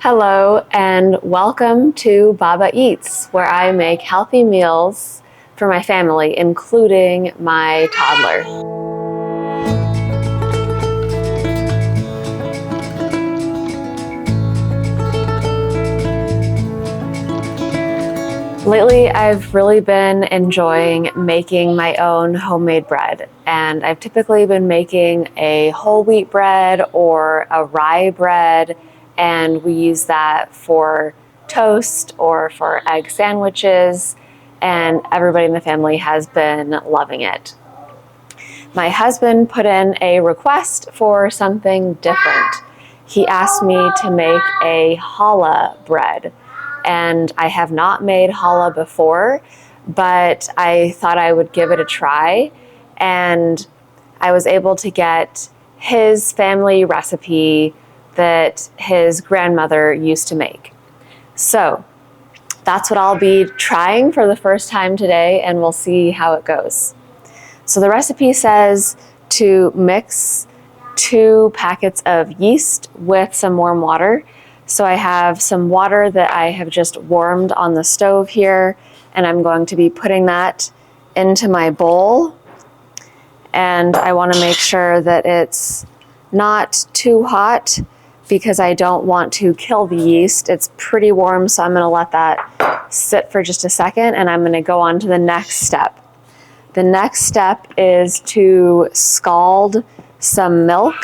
Hello and welcome to Baba Eats, where I make healthy meals for my family, including my toddler. Lately, I've really been enjoying making my own homemade bread, and I've typically been making a whole wheat bread or a rye bread, and we use that for toast or for egg sandwiches, and everybody in the family has been loving it. My husband put in a request for something different. He asked me to make a challah bread, and I have not made challah before, but I thought I would give it a try, and I was able to get his family recipe that his grandmother used to make. So that's what I'll be trying for the first time today, and we'll see how it goes. So the recipe says to mix 2 packets of yeast with some warm water. So I have some water that I have just warmed on the stove here, and I'm going to be putting that into my bowl. And I want to make sure that it's not too hot because I don't want to kill the yeast. It's pretty warm, so I'm going to let that sit for just a second, and I'm going to go on to the next step. The next step is to scald some milk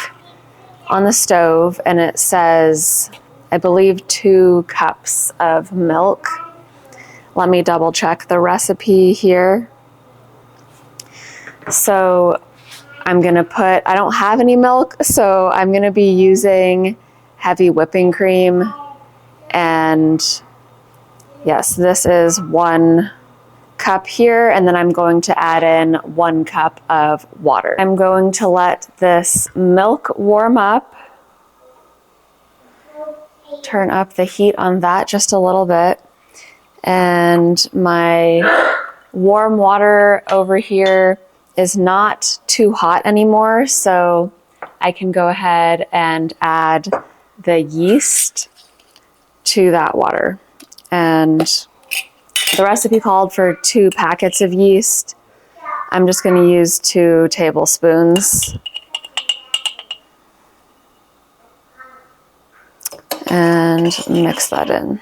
on the stove, and it says, I believe, 2 cups of milk. Let me double check the recipe here. So I'm gonna I don't have any milk, so I'm gonna be using heavy whipping cream. And yes, this is 1 cup here, and then I'm going to add in 1 cup of water. I'm going to let this milk warm up. Turn up the heat on that just a little bit. And my warm water over here is not too hot anymore, so I can go ahead and add the yeast to that water. And the recipe called for 2 packets of yeast. I'm just going to use 2 tablespoons. And mix that in.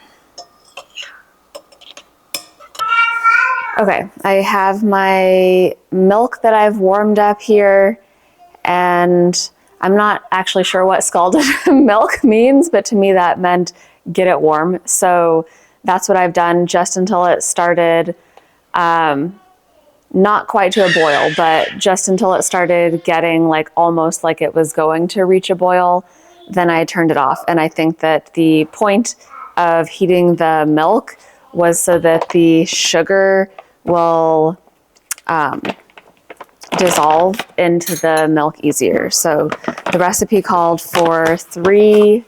Okay, I have my milk that I've warmed up here, and I'm not actually sure what scalded milk means, but to me that meant get it warm. So that's what I've done just until it started, not quite to a boil, but just until it started getting like almost like it was going to reach a boil. Then I turned it off. And I think that the point of heating the milk was so that the sugar will dissolve into the milk easier. So the recipe called for 3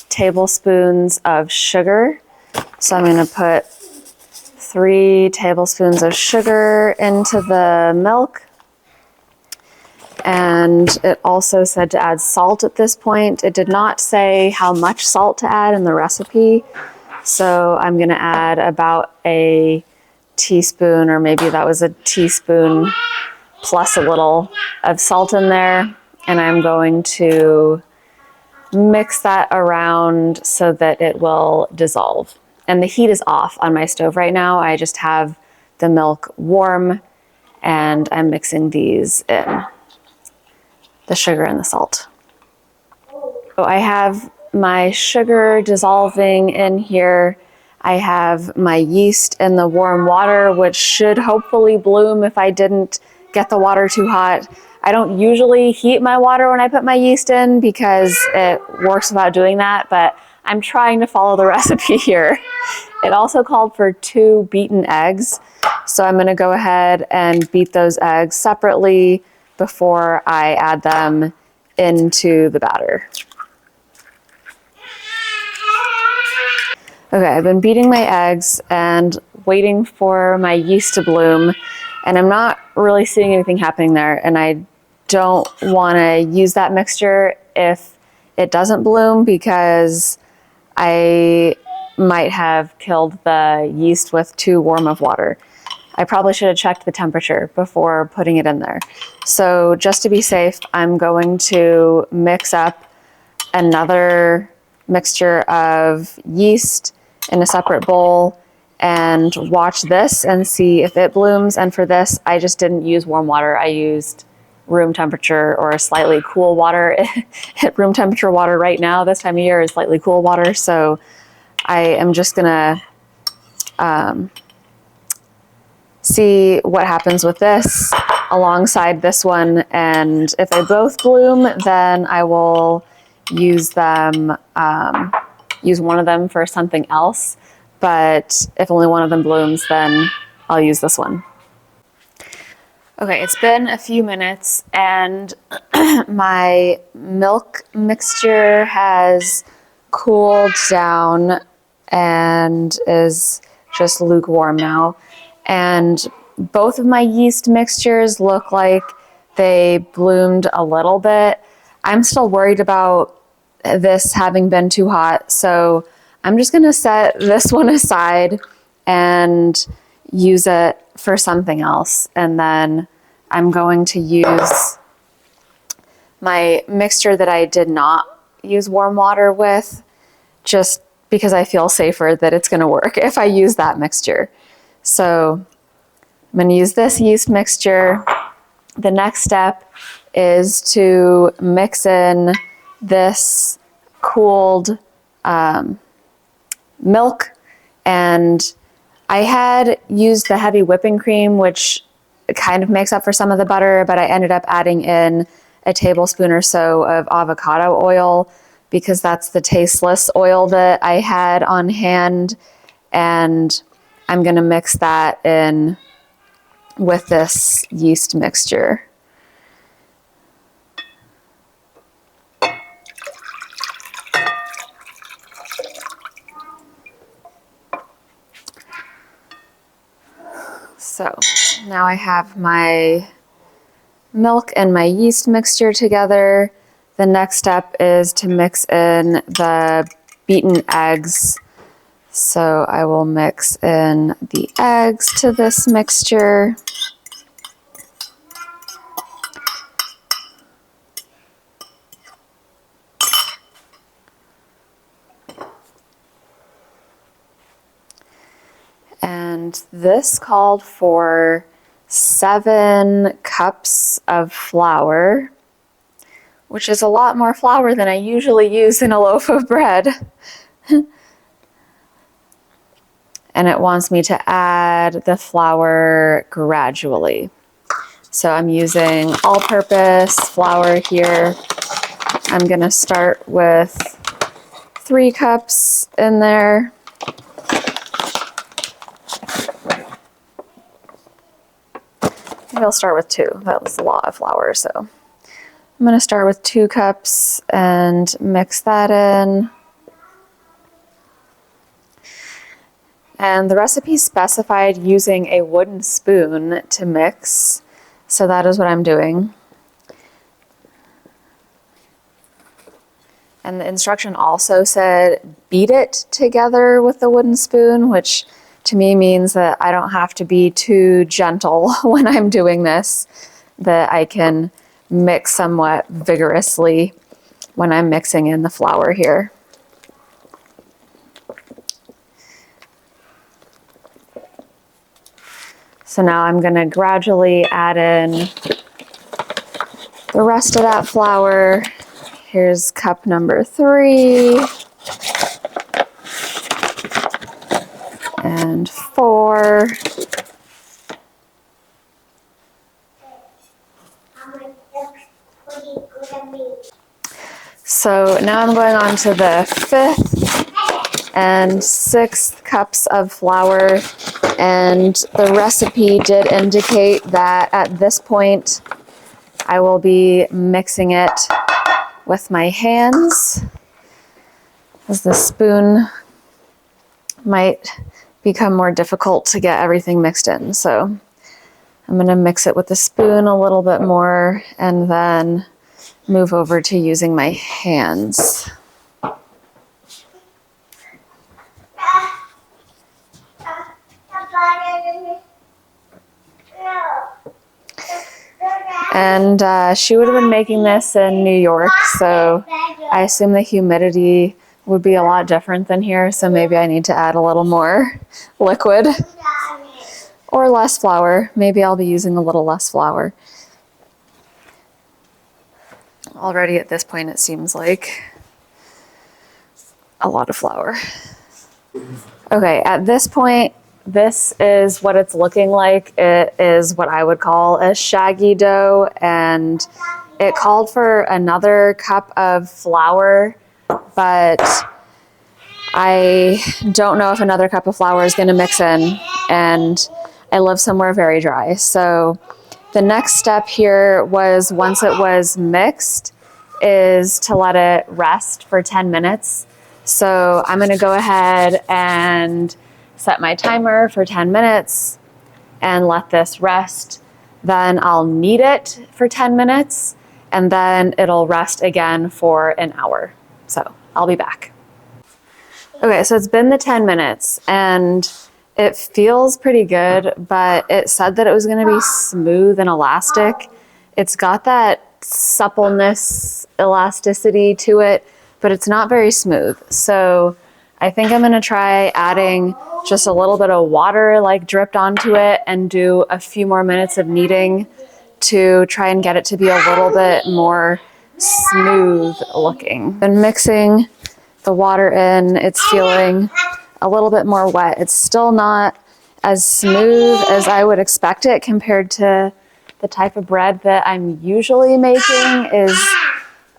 tablespoons of sugar. So I'm going to put 3 tablespoons of sugar into the milk. And it also said to add salt at this point. It did not say how much salt to add in the recipe. So I'm going to add about a teaspoon, or maybe that was a teaspoon plus a little of salt in there. And I'm going to mix that around so that it will dissolve. And the heat is off on my stove right now. I just have the milk warm, and I'm mixing these in, the sugar and the salt. So I have my sugar dissolving in here. I have my yeast in the warm water, which should hopefully bloom if I didn't get the water too hot. I don't usually heat my water when I put my yeast in because it works without doing that, but I'm trying to follow the recipe here. It also called for 2 beaten eggs, so I'm going to go ahead and beat those eggs separately before I add them into the batter. Okay, I've been beating my eggs and waiting for my yeast to bloom, and I'm not really seeing anything happening there, and I don't want to use that mixture if it doesn't bloom because I might have killed the yeast with too warm of water. I probably should have checked the temperature before putting it in there. So just to be safe, I'm going to mix up another mixture of yeast in a separate bowl and watch this and see if it blooms. And for this, I just didn't use warm water. I used room temperature or slightly cool water. Room temperature water right now, this time of year, is slightly cool water. So I am just gonna see what happens with this alongside this one. And if they both bloom, then I will use them, use one of them for something else. But if only one of them blooms, then I'll use this one. Okay, it's been a few minutes and my milk mixture has cooled down and is just lukewarm now. And both of my yeast mixtures look like they bloomed a little bit. I'm still worried about this having been too hot, so I'm just gonna set this one aside and use it for something else. And then I'm going to use my mixture that I did not use warm water with, just because I feel safer that it's gonna work if I use that mixture. So I'm gonna use this yeast mixture. The next step is to mix in this cooled milk, and I had used the heavy whipping cream, which kind of makes up for some of the butter, but I ended up adding in a tablespoon or so of avocado oil because that's the tasteless oil that I had on hand, and I'm gonna mix that in with this yeast mixture. So now I have my milk and my yeast mixture together. The next step is to mix in the beaten eggs. So I will mix in the eggs to this mixture. And this called for 7 cups of flour, which is a lot more flour than I usually use in a loaf of bread. And it wants me to add the flour gradually. So I'm using all-purpose flour here. I'm gonna start with 3 cups in there. Maybe I'll start with 2. That was a lot of flour, so I'm gonna start with 2 cups and mix that in. And the recipe specified using a wooden spoon to mix, so that is what I'm doing. And the instruction also said beat it together with the wooden spoon, which to me means that I don't have to be too gentle when I'm doing this, that I can mix somewhat vigorously when I'm mixing in the flour here. So now I'm going to gradually add in the rest of that flour. Here's cup number 3 and 4. So now I'm going on to the 5th and 6th cups of flour, and the recipe did indicate that at this point I will be mixing it with my hands, as the spoon might become more difficult to get everything mixed in. So I'm going to mix it with the spoon a little bit more and then move over to using my hands. And she would have been making this in New York, so I assume the humidity would be a lot different than here, so maybe I need to add a little more liquid or less flour. Maybe I'll be using a little less flour. Already at this point it seems like a lot of flour. Okay, at this point, this is what it's looking like. It is what I would call a shaggy dough, and it called for another cup of flour, but I don't know if another cup of flour is going to mix in, and I live somewhere very dry. So the next step here was, once it was mixed, is to let it rest for 10 minutes. So I'm going to go ahead and set my timer for 10 minutes and let this rest. Then I'll knead it for 10 minutes, and then it'll rest again for an hour. So I'll be back. Okay, so it's been the 10 minutes and it feels pretty good, but it said that it was going to be smooth and elastic. It's got that suppleness, elasticity to it, but it's not very smooth. So I think I'm going to try adding just a little bit of water like dripped onto it and do a few more minutes of kneading to try and get it to be a little bit more smooth looking. Been mixing the water in, it's feeling a little bit more wet. It's still not as smooth as I would expect it compared to the type of bread that I'm usually making is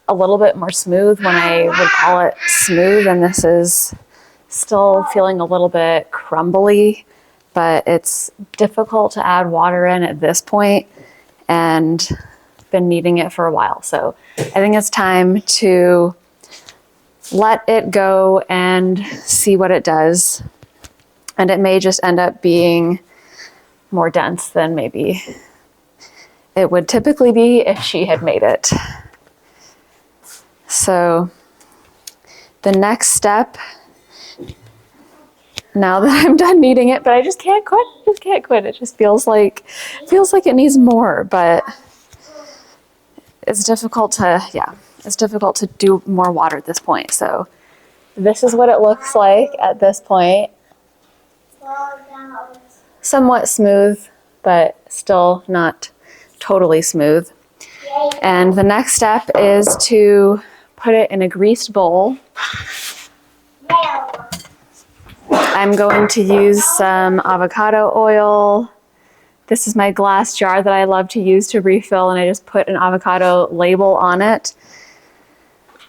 a little bit more smooth when I would call it smooth, and this is still feeling a little bit crumbly, but it's difficult to add water in at this point and been kneading it for a while. So I think it's time to let it go and see what it does. And it may just end up being more dense than maybe it would typically be if she had made it. So the next step, now that I'm done kneading it, but I just can't quit. It just feels like it needs more, but it's difficult to do more water at this point. So this is what it looks like at this point. Somewhat smooth, but still not totally smooth. And the next step is to put it in a greased bowl. I'm going to use some avocado oil. This is my glass jar that I love to use to refill, and I just put an avocado label on it.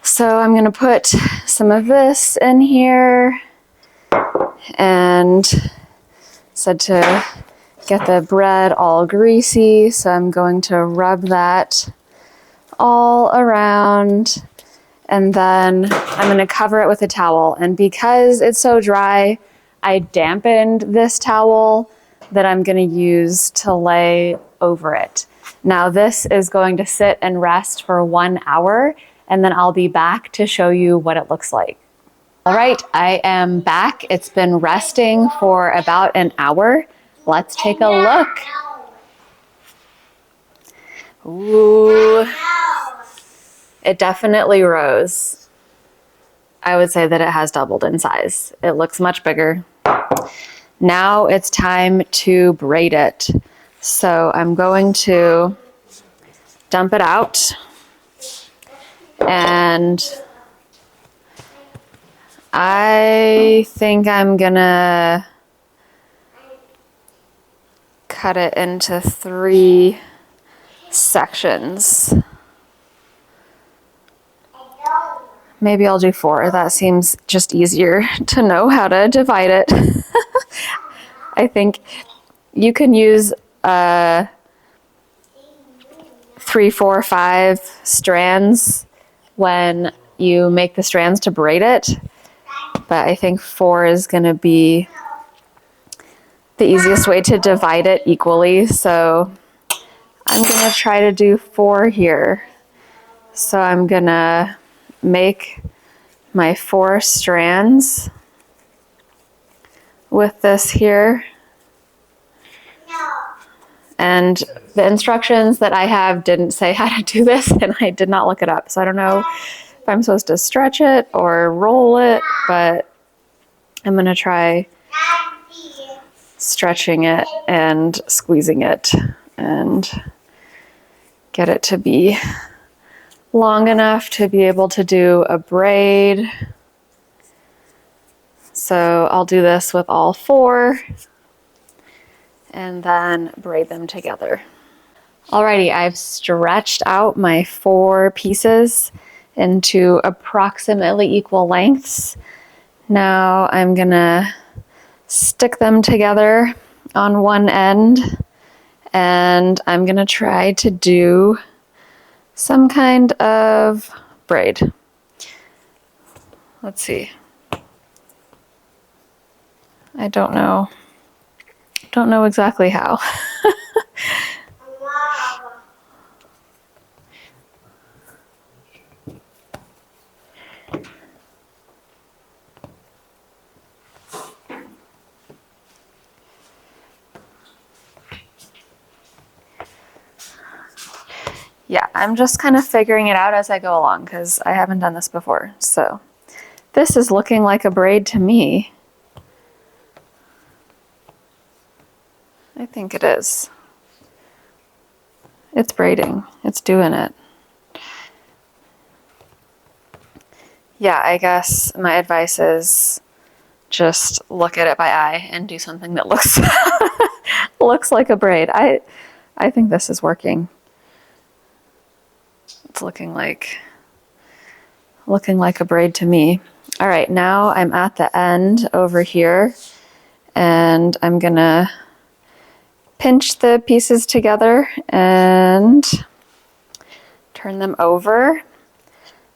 So I'm going to put some of this in here, and said to get the bread all greasy, so I'm going to rub that all around, and then I'm going to cover it with a towel. And because it's so dry, I dampened this towel that I'm going to use to lay over it. Now this is going to sit and rest for 1 hour, and then I'll be back to show you what it looks like. All right, I am back. It's been resting for about an hour. Let's take a look. Ooh, it definitely rose. I would say that it has doubled in size. It looks much bigger. Now it's time to braid it. So I'm going to dump it out, and I think I'm gonna cut it into 3 sections. Maybe I'll do 4. That seems just easier to know how to divide it. I think you can use 3, 4, 5 strands when you make the strands to braid it, but I think 4 is going to be the easiest way to divide it equally. So I'm going to try to do 4 here. So I'm going to make my 4 strands with this here, And the instructions that I have didn't say how to do this, and I did not look it up. So I don't know if I'm supposed to stretch it or roll it, but I'm gonna try stretching it and squeezing it and get it to be long enough to be able to do a braid. So I'll do this with all 4 and then braid them together. Alrighty, I've stretched out my 4 pieces into approximately equal lengths. Now I'm gonna stick them together on one end, and I'm gonna try to do some kind of braid. Let's see. I don't know exactly how. Yeah, I'm just kind of figuring it out as I go along because I haven't done this before. So this is looking like a braid to me. I think it is. It's braiding. It's doing it. Yeah, I guess my advice is just look at it by eye and do something that looks looks like a braid. I think this is working. It's looking like a braid to me. All right, now I'm at the end over here, and I'm gonna pinch the pieces together and turn them over.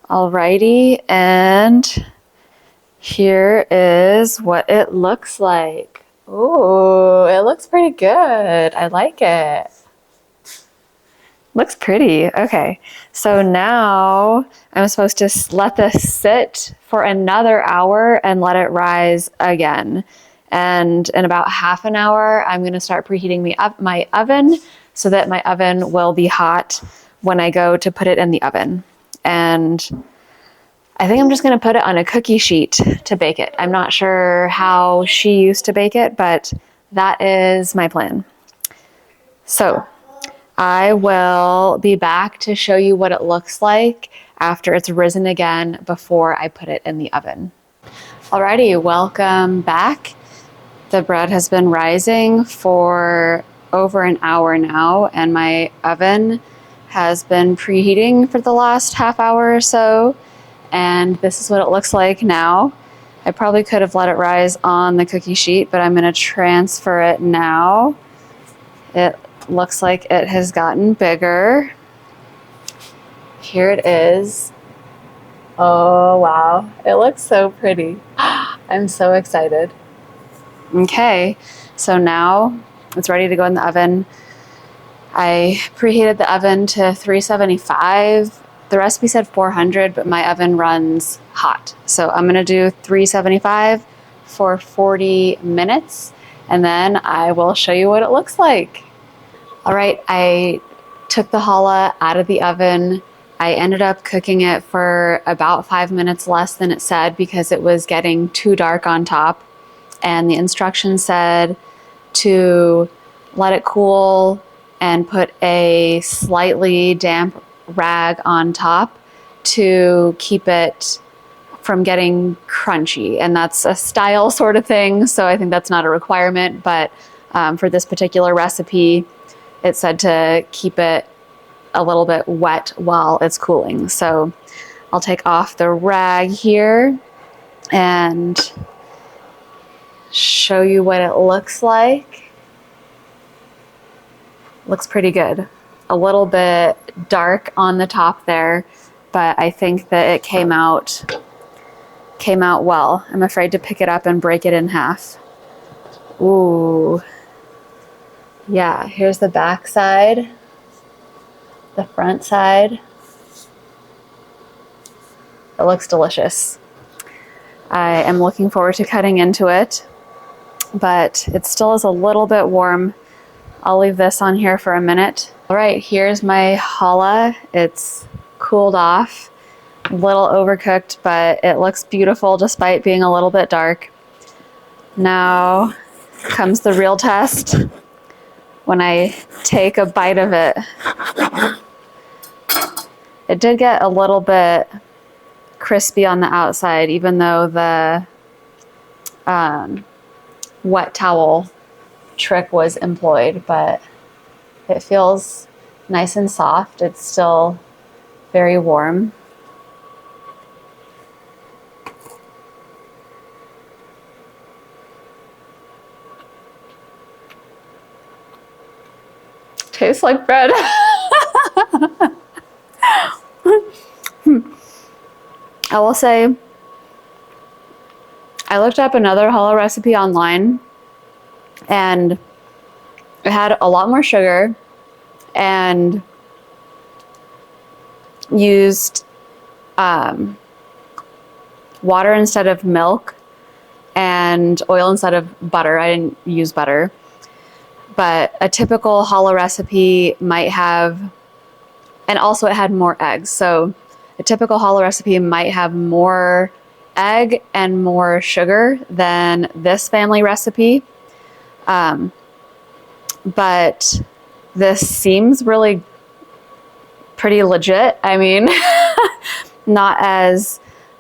Alrighty, and here is what it looks like. Ooh, it looks pretty good. I like it. Looks pretty. Okay, so now I'm supposed to let this sit for another hour and let it rise again. And in about half an hour, I'm going to start preheating my oven so that my oven will be hot when I go to put it in the oven. And I think I'm just going to put it on a cookie sheet to bake it. I'm not sure how she used to bake it, but that is my plan. So I will be back to show you what it looks like after it's risen again before I put it in the oven. Alrighty, welcome back. The bread has been rising for over an hour now, and my oven has been preheating for the last half hour or so, and this is what it looks like now. I probably could have let it rise on the cookie sheet, but I'm going to transfer it now. It looks like it has gotten bigger. Here it is. Oh wow, it looks so pretty. I'm so excited. Okay, so now it's ready to go in the oven. I preheated the oven to 375. The recipe said 400, but my oven runs hot. So I'm gonna do 375 for 40 minutes, and then I will show you what it looks like. All right, I took the challah out of the oven. I ended up cooking it for about 5 minutes less than it said because it was getting too dark on top. And the instructions said to let it cool and put a slightly damp rag on top to keep it from getting crunchy. And that's a style sort of thing, so I think that's not a requirement, but for this particular recipe, it said to keep it a little bit wet while it's cooling. So I'll take off the rag here and show you what it looks like. Looks pretty good. A little bit dark on the top there, but I think that it came out well. I'm afraid to pick it up and break it in half. Ooh. Yeah, here's the back side, the front side. It looks delicious. I am looking forward to cutting into it, but it still is a little bit warm I'll leave this on here for a minute. All right, here's my challah. It's cooled off, a little overcooked, but it looks beautiful despite being a little bit dark. Now comes the real test. When I take a bite of it, it did get a little bit crispy on the outside, even though the wet towel trick was employed, but it feels nice and soft. It's still very warm. Tastes like bread. I will say, I looked up another challah recipe online, and it had a lot more sugar and used water instead of milk and oil instead of butter. I didn't use butter. But a typical challah recipe might have, and also it had more eggs. So a typical challah recipe might have more egg and more sugar than this family recipe. But this seems really pretty legit. I mean, not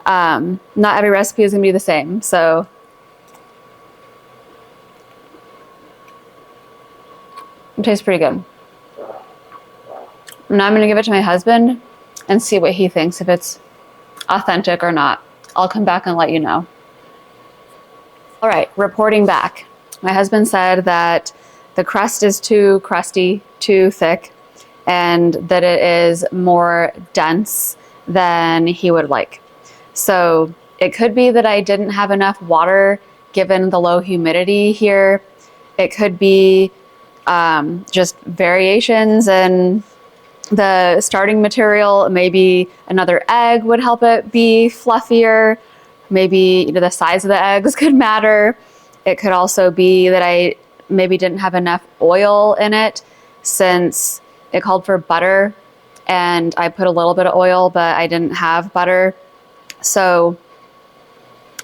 every recipe is gonna be the same. So it tastes pretty good. Now I'm gonna give it to my husband and see what he thinks, if it's authentic or not. I'll come back and let you know. All right, reporting back. My husband said that the crust is too crusty, too thick, and that it is more dense than he would like. So it could be that I didn't have enough water given the low humidity here. It could be just variations in the starting material. Maybe another egg would help it be fluffier. Maybe, the size of the eggs could matter. It could also be that I maybe didn't have enough oil in it, since it called for butter and I put a little bit of oil, but I didn't have butter. So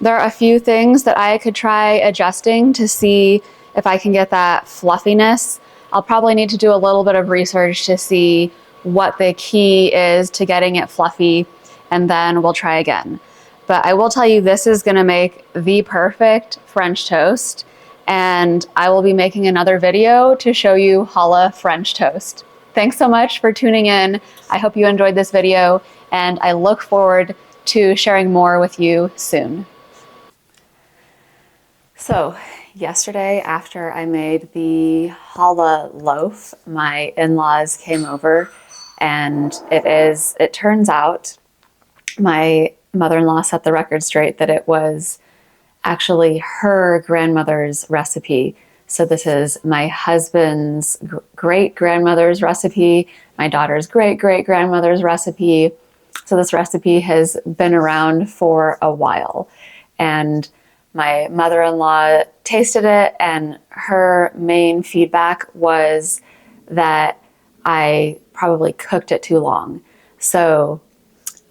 there are a few things that I could try adjusting to see if I can get that fluffiness. I'll probably need to do a little bit of research to see what the key is to getting it fluffy, and then we'll try again. But I will tell you, this is gonna make the perfect French toast, and I will be making another video to show you challah French toast. Thanks so much for tuning in. I hope you enjoyed this video, and I look forward to sharing more with you soon. So yesterday, after I made the challah loaf, my in-laws came over, and it turns out my mother-in-law set the record straight that it was actually her grandmother's recipe. So this is my husband's great-grandmother's recipe, my daughter's great-great-grandmother's recipe. So this recipe has been around for a while. And my mother-in-law tasted it, and her main feedback was that I probably cooked it too long. So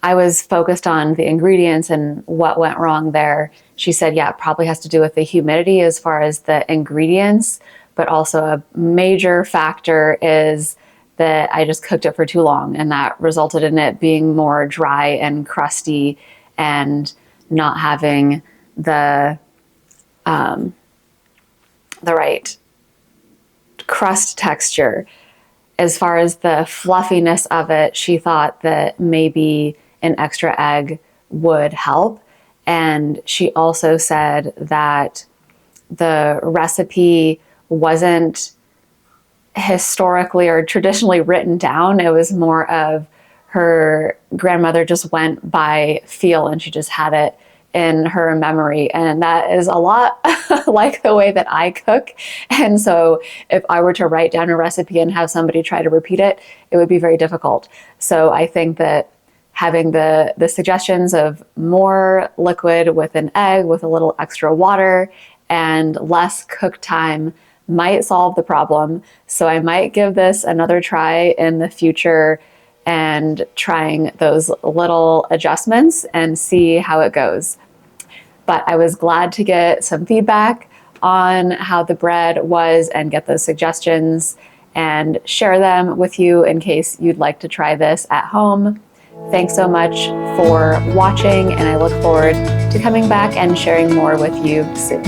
I was focused on the ingredients and what went wrong there. She said, yeah, it probably has to do with the humidity as far as the ingredients, but also a major factor is that I just cooked it for too long, and that resulted in it being more dry and crusty and not having the right crust texture. As far as the fluffiness of it, she thought that maybe an extra egg would help. And she also said that the recipe wasn't historically or traditionally written down. It was more of her grandmother just went by feel, and she just had it in her memory. And that is a lot like the way that I cook. And so if I were to write down a recipe and have somebody try to repeat it, it would be very difficult. So I think that having the suggestions of more liquid with an egg with a little extra water and less cook time might solve the problem. So I might give this another try in the future and trying those little adjustments and see how it goes. But I was glad to get some feedback on how the bread was and get those suggestions and share them with you in case you'd like to try this at home. Thanks so much for watching, and I look forward to coming back and sharing more with you soon.